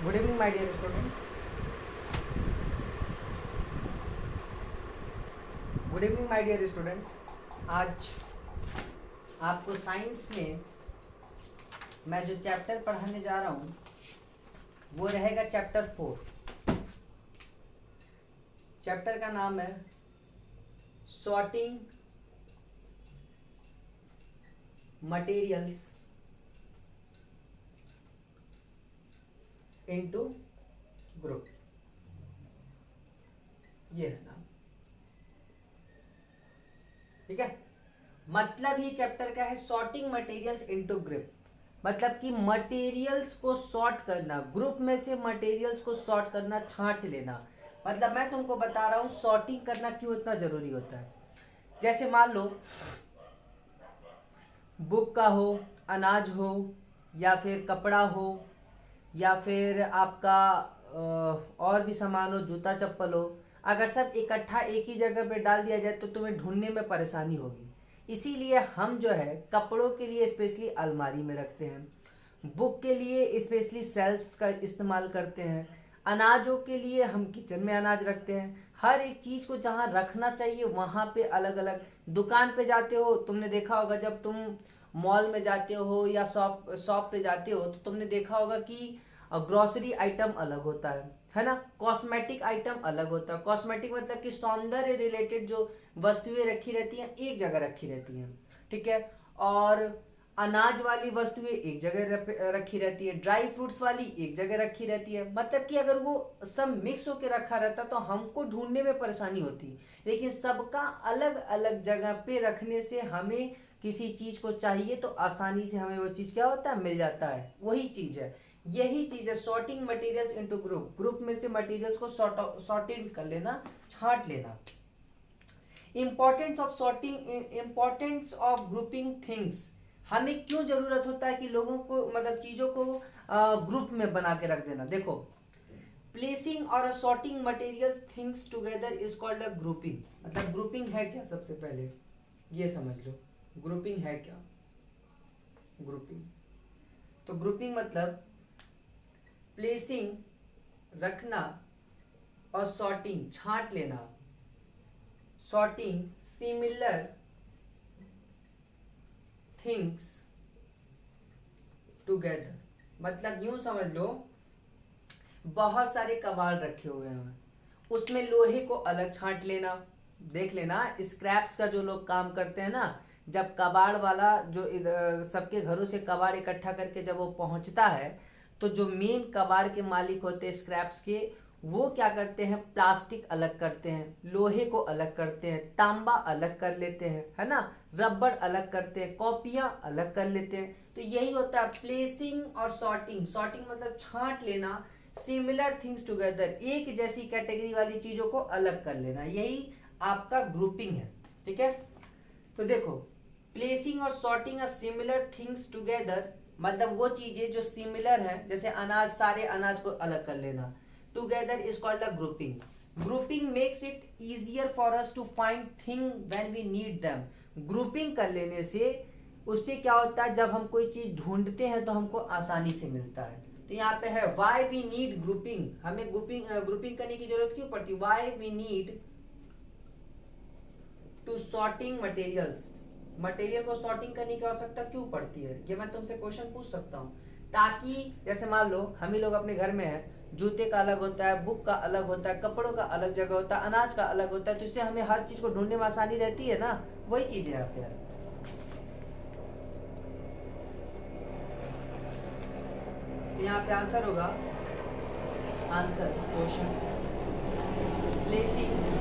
Good evening my dear student. Good evening my dear student. आज आपको science में मैं जो चैप्टर पढ़ाने जा रहा हूँ वो रहेगा चैप्टर 4। चैप्टर का नाम है सॉर्टिंग मटेरियल्स इनटू ग्रुप। ये है नाम, ठीक है। मतलब ये चैप्टर का है सॉर्टिंग मटेरियल्स इनटू ग्रुप। मतलब कि मटेरियल्स को सॉर्ट करना, ग्रुप में से मटेरियल्स को सॉर्ट करना, छांट लेना। मतलब मैं तुमको बता रहा हूँ सॉर्टिंग करना क्यों इतना जरूरी होता है। जैसे मान लो बुक का हो, अनाज हो, या फिर कपड़ा हो, या फिर आपका और भी सामान हो, जूता चप्पल हो। अगर सब इकट्ठा एक ही जगह पे डाल दिया जाए तो तुम्हें ढूंढने में परेशानी होगी। इसीलिए हम जो है कपड़ों के लिए स्पेशली अलमारी में रखते हैं, बुक के लिए स्पेशली सेल्फ्स का इस्तेमाल करते हैं, अनाजों के लिए हम किचन में अनाज रखते हैं। हर एक चीज़ को जहाँ रखना चाहिए वहाँ पे अलग अलग। दुकान पे जाते हो, तुमने देखा होगा जब तुम मॉल में जाते हो या शॉप शॉप पे जाते हो तो तुमने देखा होगा कि ग्रोसरी आइटम अलग होता है ना। कॉस्मेटिक आइटम अलग होता है। कॉस्मेटिक मतलब कि सौंदर्य रिलेटेड जो वस्तुएं रखी रहती हैं एक जगह रखी रहती हैं, ठीक है। और अनाज वाली वस्तुएं एक जगह रखी रहती है, ड्राई फ्रूट्स वाली एक जगह रखी रहती है। मतलब कि अगर वो सब मिक्स होकर रखा रहता तो हमको ढूंढने में परेशानी होती। लेकिन सबका अलग अलग जगह पे रखने से हमें किसी चीज को चाहिए तो आसानी से हमें वो चीज क्या होता है, मिल जाता है। वही चीज है, यही चीज है sorting materials into group. Group में से मटेरियल्स को सॉर्टेड कर लेना, छांट लेना। Importance of grouping things. हमें क्यों जरूरत होता है कि लोगों को मतलब चीजों को ग्रुप में बना के रख देना। देखो, प्लेसिंग और sorting material things together is called a grouping. मतलब ग्रुपिंग है क्या, सबसे पहले ये समझ लो ग्रुपिंग है क्या। ग्रुपिंग तो ग्रुपिंग मतलब प्लेसिंग रखना और सॉर्टिंग छांट लेना। Sorting similar things together. मतलब यूं समझ लो बहुत सारे कबाड़ रखे हुए हैं, उसमें लोहे को अलग छांट लेना। देख लेना स्क्रैप्स का जो लोग काम करते हैं ना, जब कबाड़ वाला जो सबके घरों से कबाड़ इकट्ठा करके जब वो पहुंचता है तो जो मेन कबाड़ के मालिक होते हैं स्क्रैप्स के, वो क्या करते हैं, प्लास्टिक अलग करते हैं, लोहे को अलग करते हैं, तांबा अलग कर लेते हैं, है ना, रबड़ अलग करते हैं, कॉपियां अलग कर लेते हैं। तो यही होता है प्लेसिंग और सॉर्टिंग। सॉर्टिंग मतलब छांट लेना, सिमिलर थिंग्स टुगेदर एक जैसी कैटेगरी वाली चीजों को अलग कर लेना, यही आपका ग्रुपिंग है, ठीक है। तो देखो, प्लेसिंग और sorting a similar things together मतलब वो चीजें जो सिमिलर है, जैसे अनाज, सारे अनाज को अलग कर लेना। Together is called a grouping. Grouping makes it easier for us to find thing when we need them. Grouping कर लेने से उससे क्या होता है, जब हम कोई चीज ढूंढते हैं तो हमको आसानी से मिलता है। तो यहाँ पे है वाई वी नीड ग्रुपिंग। हमें ग्रुपिंग करने की जरूरत क्यों पड़ती है, why we need to sorting materials. Material को सॉर्टिंग करने की आवश्यकता क्यों पड़ती है, ये मैं तुमसे क्वेश्चन पूछ सकता हूँ। ताकि जैसे मान लो हम ही लोग अपने घर में है, जूते का अलग होता है, बुक का अलग होता है, कपड़ों का अलग जगह होता है, अनाज का अलग होता है, तो इससे हमें हर चीज को ढूंढने में आसानी रहती है ना। वही चीज है यहाँ पे यार। तो यहाँ पे आंसर होगा, आंसर क्वेश्चन प्लेसिंग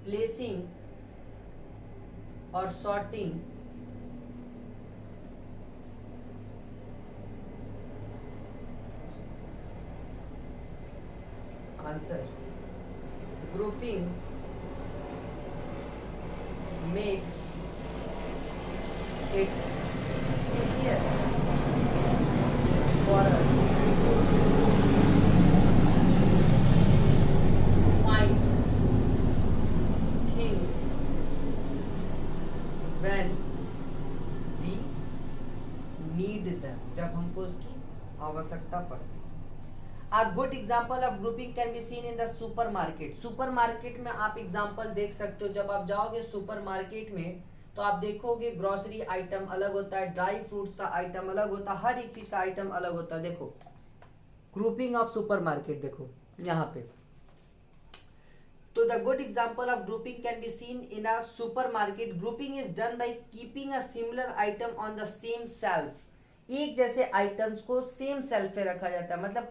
प्लेसिंग और sorting answer, grouping makes it easier for us to find things when we need them, जब हमको उसकी आवश्यकता पड़ती है। A good example of grouping can be seen in the supermarket. Supermarket में आप example देख सकते हो। जब आप जाओगे सुपरमार्केट में तो आप देखोगे ग्रोसरी आइटम अलग होता है, ड्राई फ्रूट्स का आइटम अलग होता है, हर एक चीज का आइटम अलग होता है। देखो ग्रुपिंग ऑफ सुपरमार्केट, देखो यहाँ पे। तो the good example of grouping can be seen in a supermarket. Grouping is done by keeping a similar item on the same shelf. एक जैसे आइटम्स को सेम शेल्फ पे रखा जाता है, मतलब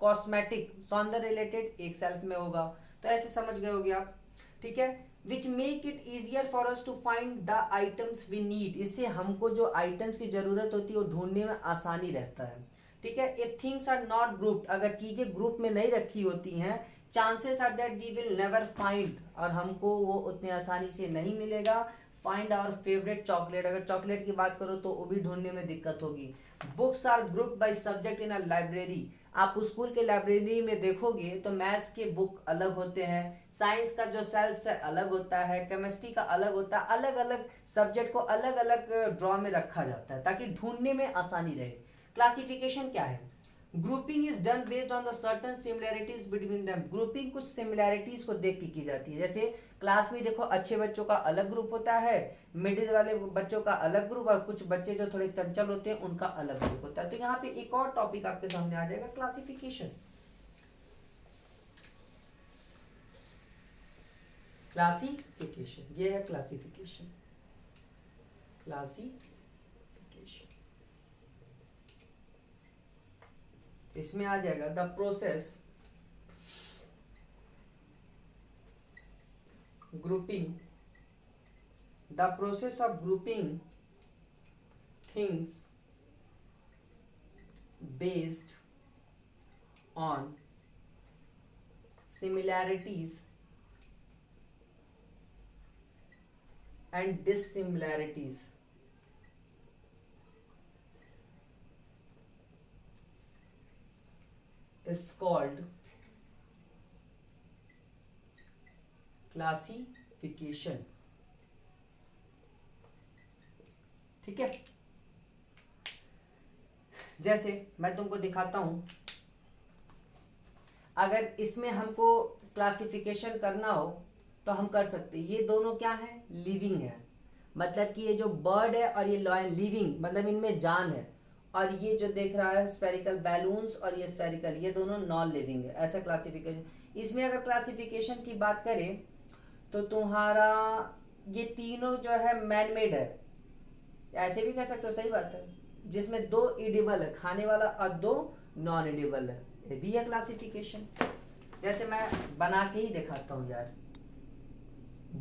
कॉस्मेटिक सौंदर्य रिलेटेड एक शेल्फ में होगा। तो ऐसे समझ गए होगे आप, ठीक है। Which make it easier for us to find the items we need. इससे हमको जो आइटम्स की जरूरत होती है वो ढूंढने में आसानी रहता है, ठीक है। If things are not grouped, अगर चीजें ग्रुप में नहीं रखी होती हैं, chances are that we will never find, और हमको वो उतने आसानी से नहीं मिलेगा। फाइंड आवर फेवरेट चॉकलेट, अगर चॉकलेट की बात करो तो वो भी ढूंढने में दिक्कत होगी। Books are grouped by subject in a library. आप स्कूल के लाइब्रेरी में देखोगे तो मैथ्स के बुक अलग होते हैं, साइंस का जो सेल्फ है अलग होता है, केमिस्ट्री का अलग होता है। अलग अलग सब्जेक्ट को अलग अलग ड्रॉ में रखा जाता है ताकि ढूंढने में आसानी रहे। क्लासिफिकेशन क्या है? Grouping is done based on the certain similarities between them. Grouping कुछ सिमिलैरिटीज को देख के की जाती है। जैसे क्लास में देखो अच्छे बच्चों का अलग ग्रुप होता है, मिडिल वाले बच्चों का अलग ग्रुप, और कुछ बच्चे जो थोड़े चंचल होते हैं उनका अलग ग्रुप होता है। तो यहाँ पे एक और टॉपिक आपके सामने आ जाएगा, क्लासिफिकेशन। क्लासिफिकेशन, ये है क्लासिफिकेशन। क्लासिफिकेशन इसमें आ जाएगा the process grouping, the process of grouping things based on similarities and dissimilarities is called classification, ठीक है। जैसे मैं तुमको दिखाता हूं, अगर इसमें हमको क्लासिफिकेशन करना हो तो हम कर सकते हैं। ये दोनों क्या है? लिविंग है, मतलब कि ये जो बर्ड है और ये लॉयन लिविंग, मतलब इनमें जान है। और ये जो देख रहा है स्फेरिकल बैलून्स और ये स्फेरिकल, ये दोनों नॉन लिविंग है। ऐसा क्लासिफिकेशन। इसमें अगर क्लासिफिकेशन की बात करें तो तुम्हारा ये तीनों जो है मैन मेड है, ऐसे भी कह सकते हो, सही बात है। जिसमें 2 एडिबल है खाने वाला और 2 नॉन एडिबल है, ये भी है क्लासिफिकेशन। जैसे मैं बना के ही दिखाता हूँ यार।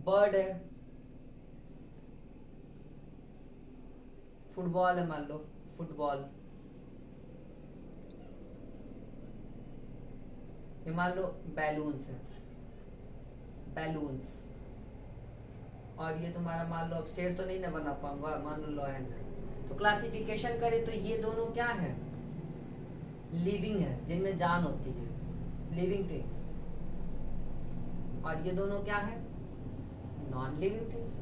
बर्ड है, फुटबॉल है, मान लो फुटबॉल, ये मान लो बैलून्स है, बैलून्स। और ये तुम्हारा मान लो, अब शेर तो नहीं ना बना पाऊंगा, मान लो लॉयन है। तो क्लासिफिकेशन करें तो ये दोनों क्या है? लिविंग है, जिनमें जान होती है, लिविंग थिंग्स। और ये दोनों क्या है? Non living things.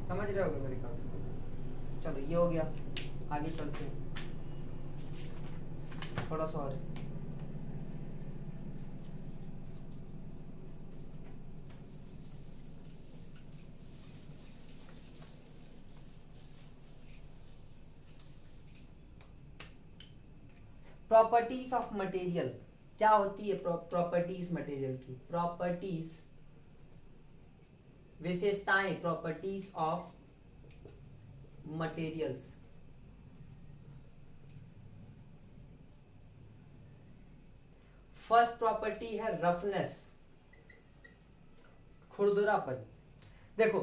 समझ रहे होगे मेरे कॉन्सेप्ट। चलो ये हो गया, आगे चलते हैं। थोड़ा सा और प्रॉपर्टीज ऑफ मटेरियल। क्या होती है प्रॉपर्टीज मटेरियल की? प्रॉपर्टीज विशेषताएं, properties of materials. First property है रफनेस, खुरदुरापन। देखो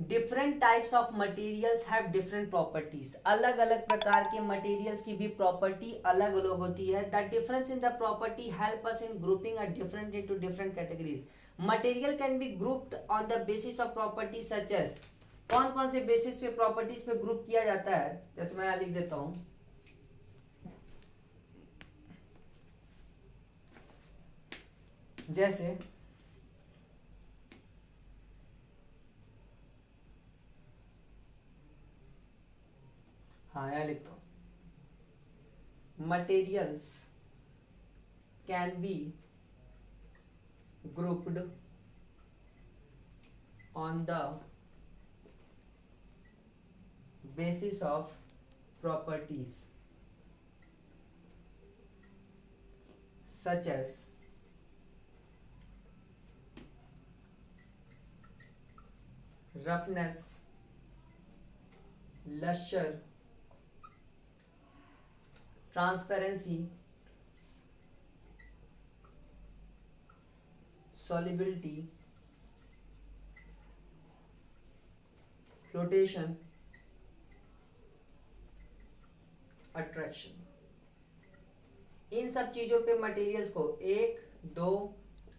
different types of materials have different properties, अलग अलग प्रकार के मटेरियल्स की भी प्रॉपर्टी अलग अलग होती है। The difference in the property help us in grouping a different into different categories. Material can be grouped on the basis of property such as, कौन कौन से बेसिस पे प्रॉपर्टीज पे ग्रुप किया जाता है, जैसे मैं यहाँ लिख देता हूं, जैसे हाँ यहाँ लिखता हूं, materials can be grouped on the basis of properties such as roughness, luster, transparency, solubility, flotation, attraction। इन सब चीजों पे मटेरियल्स को 1 2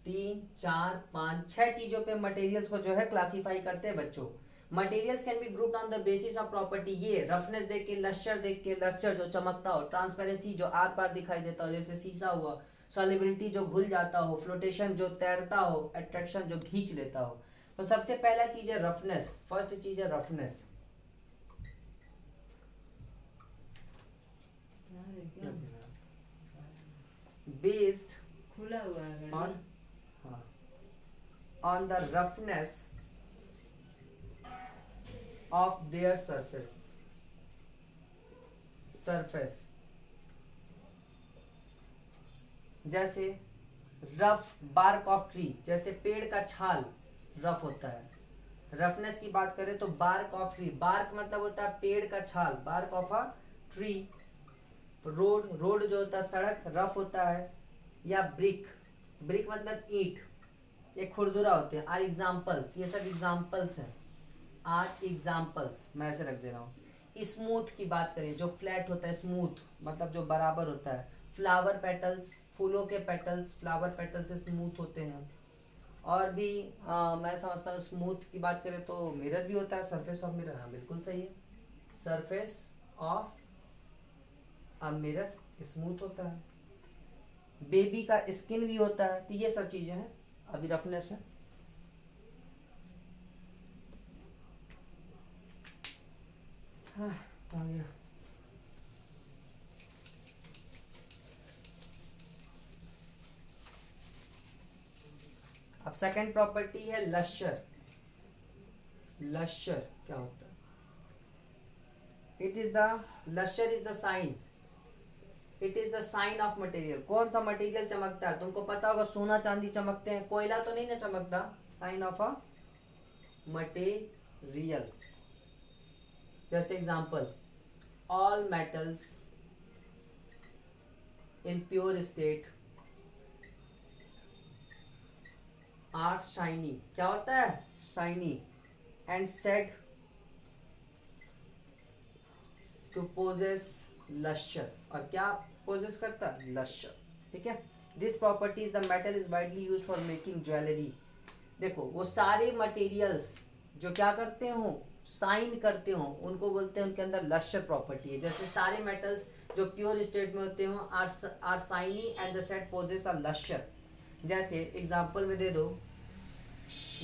3 4 5 6 चीजों पे मटेरियल्स को जो है क्लासिफाई करते हैं बच्चों। Materials can be grouped on the basis of property, ये रफनेस देख के, लस्टर देख के, लस्टर जो चमकता हो, ट्रांसपेरेंसी जो आर पार दिखाई देता हो जैसे शीशा हुआ, सॉलिबिलिटी जो घुल जाता हो, फ्लोटेशन जो तैरता हो, अट्रैक्शन जो खींच लेता हो। तो सबसे पहला चीज है रफनेस, फर्स्ट चीज है रफनेस। बेस्ड खुला हुआ है on on the roughness of their surface। जैसे रफ बार्क ऑफ ट्री, जैसे पेड़ का छाल रफ होता है। रफनेस की बात करें तो बार्क ऑफ ट्री, बार्क मतलब होता है पेड़ का छाल, बार्क ऑफ अ ट्री। रोड जो होता है सड़क रफ होता है, या ब्रिक, ब्रिक मतलब ईंट, ये खुरदुरा होते हैं। आर एग्जाम्पल्स, ये सब एग्जाम्पल्स हैं, आर एग्जाम्पल्स, मैं ऐसे रख दे रहा हूँ। स्मूथ की बात करें, जो फ्लैट होता है, स्मूथ मतलब जो बराबर होता है। फ्लावर पेटल्स, फूलों के पेटल्स, फ्लावर पेटल्स स्मूथ होते हैं। और भी मैं समझता हूँ स्मूथ की बात करें तो मिरर भी होता है, सरफेस ऑफ मिरर, हाँ बिल्कुल सही है, surface of a mirror smooth होता है। बेबी का स्किन भी होता है। तो ये सब चीजें हैं, अभी रफनेस है। हाँ, आ गया। अब सेकंड प्रॉपर्टी है लस्टर। लस्टर क्या होता है? It is the lustre is the shine, it is the shine of material. कौन सा मटेरियल चमकता है? तुमको पता होगा सोना चांदी चमकते हैं, कोयला तो नहीं ना चमकता। Shine of a material. जैसे example, all metals in pure state are shiny. क्या होता है? Shiny and said to possess lustre. और क्या पोजेस करता है? लस्टर। ठीक है। This property is the metal is widely used for making jewellery. देखो वो सारे मटेरियल्स जो क्या करते हो, साइन करते हो, उनको बोलते हैं उनके अंदर लस्टर प्रॉपर्टी है। जैसे सारे मेटल्स जो प्योर स्टेट में होते हो are shiny and the set poses are lustre. जैसे एग्जांपल में दे दो,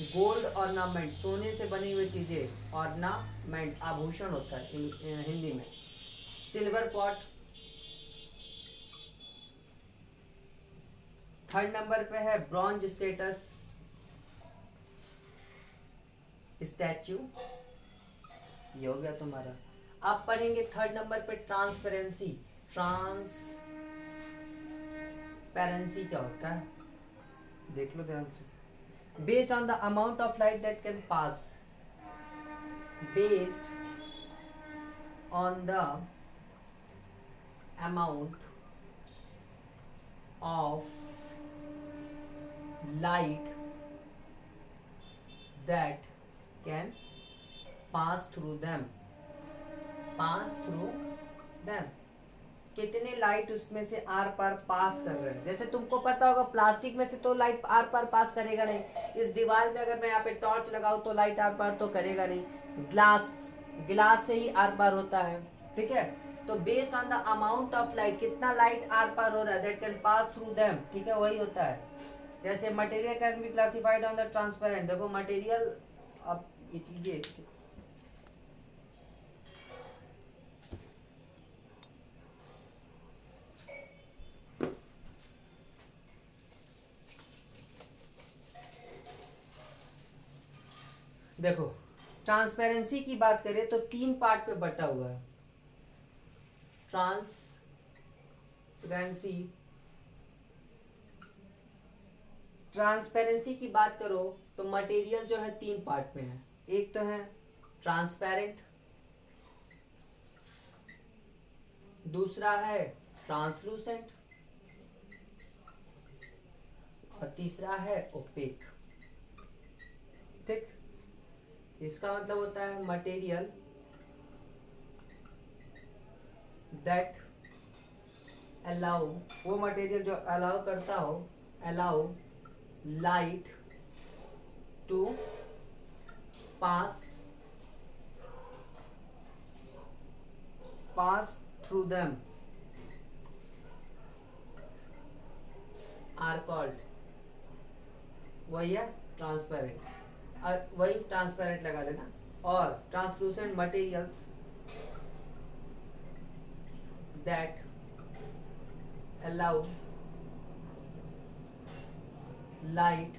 गोल्ड ऑर्नामेंट, सोने से बनी हुई चीजें, ऑर्नामेंट आभूषण होता है हिंदी में। Silver pot. थर्ड नंबर पे है ब्रॉन्ज स्टेटस, स्टैच्यू। ये हो गया तुम्हारा। आप पढ़ेंगे थर्ड नंबर पे ट्रांसपेरेंसी। ट्रांसपेरेंसी क्या होता है देख लो ध्यान से। Based on the amount of light that can pass, based on the amount of light that can pass through them, pass through them, कितने लाइट उसमें से आर पार पास कर रहे हैं। जैसे तुमको पता होगा प्लास्टिक में से तो लाइट आर पार पास करेगा नहीं, इस दीवार में अगर मैं यहाँ पे टॉर्च लगाऊं तो लाइट आर पार तो करेगा नहीं, ग्लास, गिलास से ही आर पार होता है, ठीक है। तो based on the amount of light, कितना लाइट आर पार हो रहा है, that can pass through them, ठीक है, वही होता है। जैसे material can be classified on the transparent, देखो मटेरियल, अब ये चीजें देखो, ट्रांसपेरेंसी की बात करें तो 3 पार्ट पे बटा हुआ है। ट्रांसपेरेंसी, ट्रांसपेरेंसी की बात करो तो मटेरियल जो है 3 पार्ट में है। एक तो है ट्रांसपेरेंट, दूसरा है ट्रांसलूसेंट, और तीसरा है ओपेक, ठीक। इसका मतलब होता है मटेरियल दैट अलाउ, वो मटेरियल जो अलाउ करता हो, allow light to pass through them are called, वही है ट्रांसपेरेंट, और वही ट्रांसपेरेंट लगा देना। और translucent materials that allow light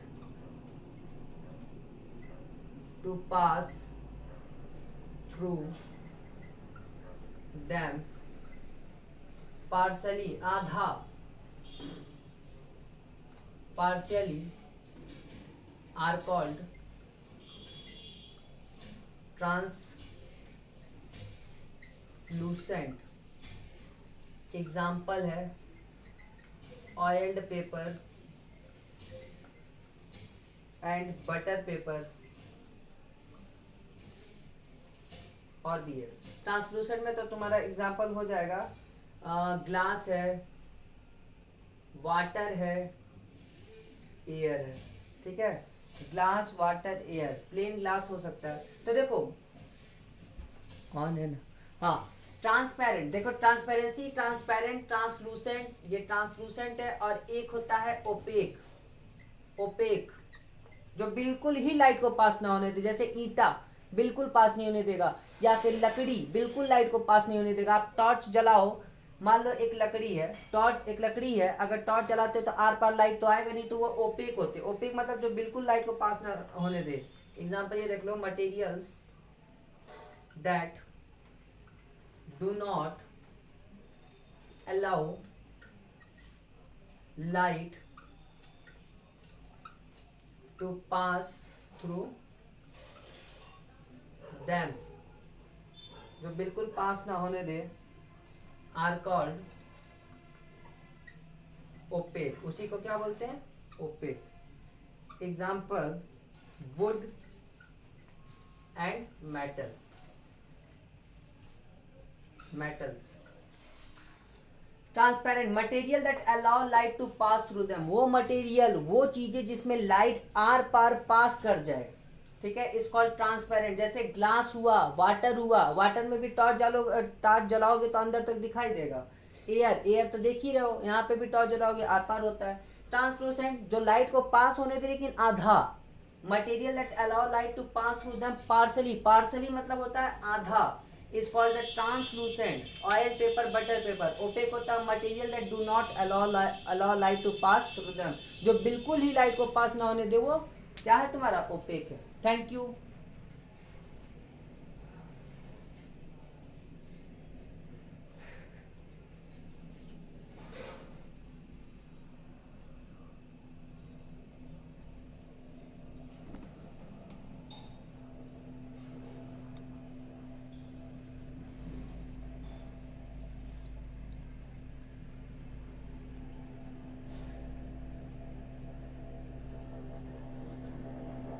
to pass through them partially, आधा, partially are called translucent. Example है oiled paper and butter paper और भी है। ट्रांसलूसेंट में तो तुम्हारा एग्जाम्पल हो जाएगा ग्लास है, वाटर है, एयर है, ठीक है। Glass, water, air, plain glass हो सकता है। तो देखो ऑन है ना, हाँ। ट्रांसपेरेंट, देखो ट्रांसपेरेंसी, ट्रांसपेरेंट, ट्रांसलूसेंट, ये ट्रांसलूसेंट है, और एक होता है ओपेक। ओपेक जो बिल्कुल ही लाइट को पास ना होने दे, जैसे ईंटा बिल्कुल पास नहीं होने देगा, या फिर लकड़ी बिल्कुल लाइट को पास नहीं होने देगा। आप टॉर्च जलाओ, मान लो एक लकड़ी है, टॉर्च एक लकड़ी है, अगर टॉर्च जलाते हो तो आर पार लाइट तो आएगा नहीं, तो वो ओपेक होते। ओपेक मतलब जो बिल्कुल लाइट को पास ना होने दे। एग्जांपल ये देख लो, materials that do not allow light to pass through them, जो बिल्कुल पास ना होने दे, आर कॉल्ड ओपेक। उसी को क्या बोलते हैं? Opaque. Example wood and metal, metals. Transparent material that allow light to pass through them, वो मटेरियल, वो चीजें जिसमें लाइट आर पार पास कर जाए, ठीक है, इज कॉल्ड ट्रांसपेरेंट। जैसे ग्लास हुआ, वाटर हुआ, वाटर में भी टॉर्च जलाओगे तो अंदर तक दिखाई देगा। एयर, एयर तो देख ही रहे हो, यहाँ पे भी टॉर्च जलाओगे आर पार होता है। ट्रांसलूसेंट जो लाइट को पास होने दे लेकिन आधा, material that allow light to pass through them partially, partially मतलब होता है आधा, is called the translucent. Oil paper, butter paper. Opaque होता है material that do not allow light to pass through them, जो बिल्कुल ही लाइट को पास ना होने दे, वो क्या है तुम्हारा? ओपेक है। Thank you.